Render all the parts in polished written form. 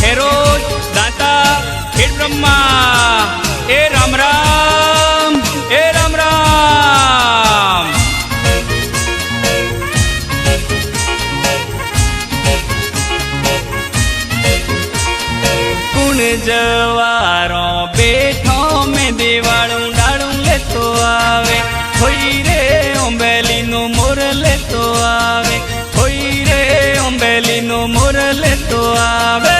हेरोज दाता खेड़ ब्रह्मा ए राम राम ए राम राम। कुण जवारो बेठो में देवाड़ू डाड़ू लेतो आवे, होई रे ओंबेली नो मोर लेतो आवे, होई रे ओंबेली नो मोर लेतो आवे।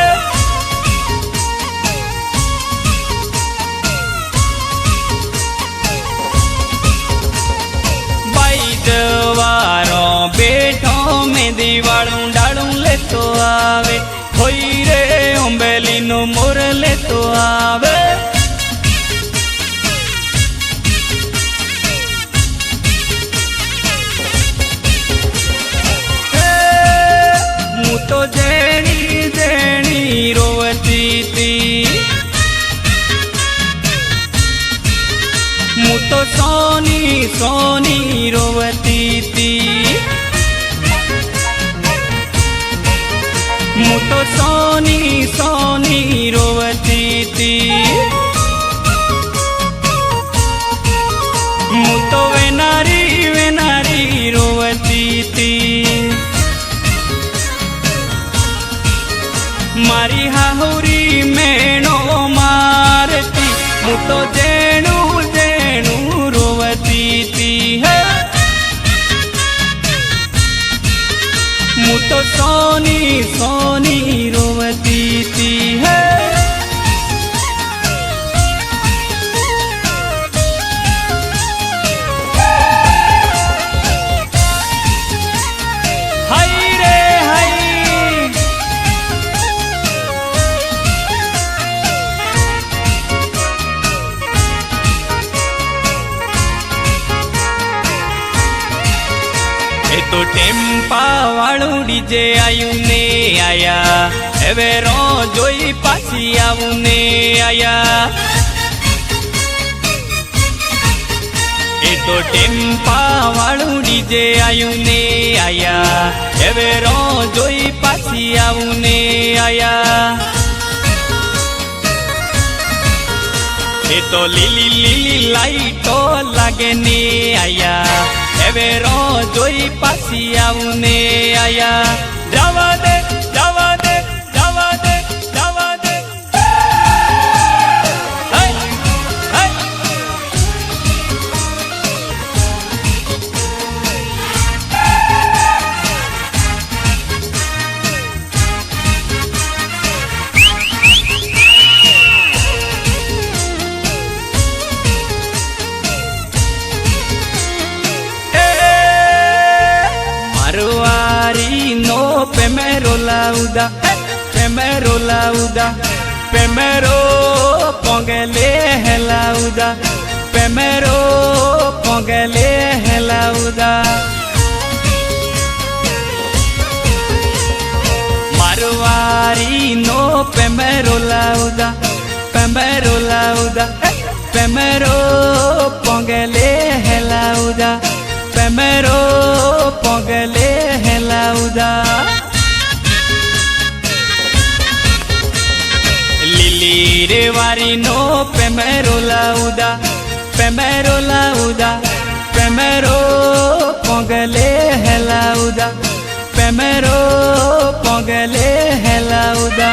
बाई जवारो बेठो में देवाड़ू डाड़ू लेतो आवे, होई रे ओंबेली नो मोर लेतो आवे। तो जेणी जेणी रोवती थी, मु तो सोनी सोनी रोवती थी, मु तो सोनी सोनी रोवती थी, मु तो वेनारी वेनारी रोवती थी। मारी हाहुरी मेणो मारती, मु तो जेणू जेणू रोवती थी है, मु तो सोनी सोनी रोवती थी है। तो टेम्पा वाळू डीजे आयु ने आया, एवे रो जोई पासी आऊ ने आया। ए तो टेम्पा वाळू डीजे आयु ने आया, एवे रो जोई पासी आऊ ने आया। ए तो लीली लीली लाइटो लागे ने आया, एवे रो जोई पासी आऊ ने आया। जावा दे जावा दे जावा दे जावा दे, हाय हाय। Primero lauda, primero lauda, primero póngale lauda, primero póngale lauda. Marwari no primero lauda, primero lauda, primero póngale lauda, primero póngale lauda. Lili rewari no primero lauda, primero lauda, primero póngale lauda, primero póngale lauda.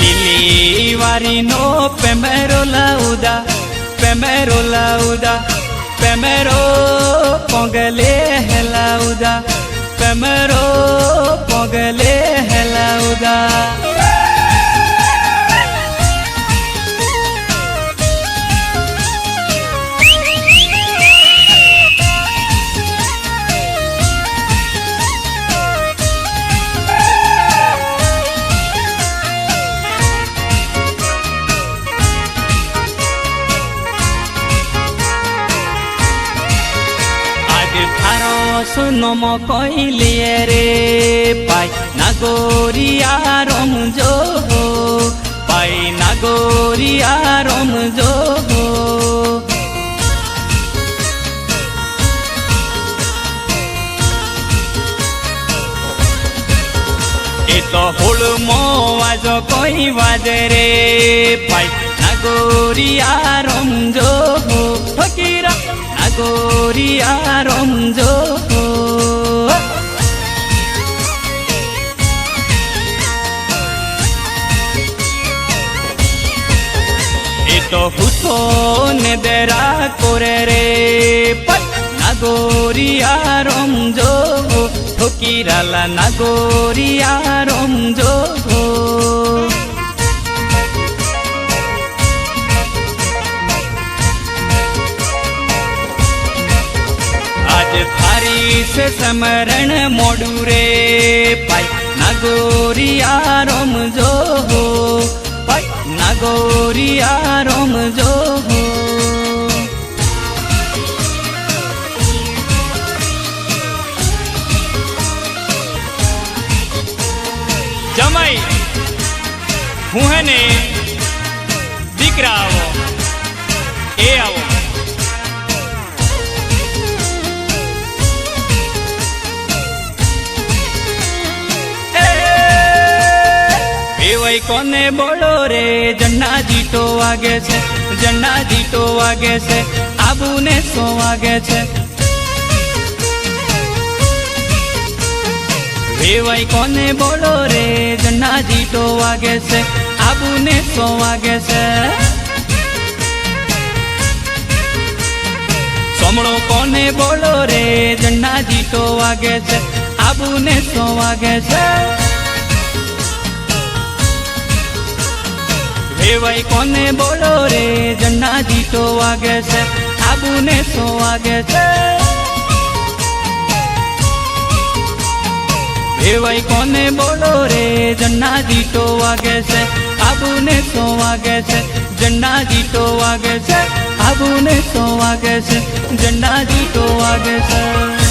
Lili wari no primero lauda, primero lauda, primero póngale lauda, primero póngale lauda. सुनो मो कोइले रे पाई नागोरिया रोम जो पाई नागोरिया रोम जो હોળમો વાજો કોઈ વાજે રે ભાઈ નાગોરિયા રમજો ફકીરા નાગોરિયા રમજો એ તો હુતો ને દેરા કોરે રે ભાઈ નાગોરિયા રમજો ફકીરાલા નાગોરિયા રમજો थारी से समरण मोडू रे पाई नागोरिया रमजो पाई नागोरिया रमजो जमाई हूँ है ने दीकरा आवो ए आवो कोने बोलो रे जन्ना जीतो वागे छे जन्ना जीतो वागे छे आबू ने सो वागे छे वेवाई कोने बोलो रे जन्ना जीतो वागे छे आबू ने सो वागे छे सोमणो कोने बोलो रे जन्ना जीतो वागे छे आबू ने सो वागे छे वेवाई कोने बोलो रे जन्ना जीतो वागे छे आबू ने सो वागे छे वेवाई कोने बोलो रे जन्ना जीतो वागे छे आबू ने सो वागे छे जन्ना जीतो वागे छे आबू ने सो वागे छे जन्ना जीतो वागे छे।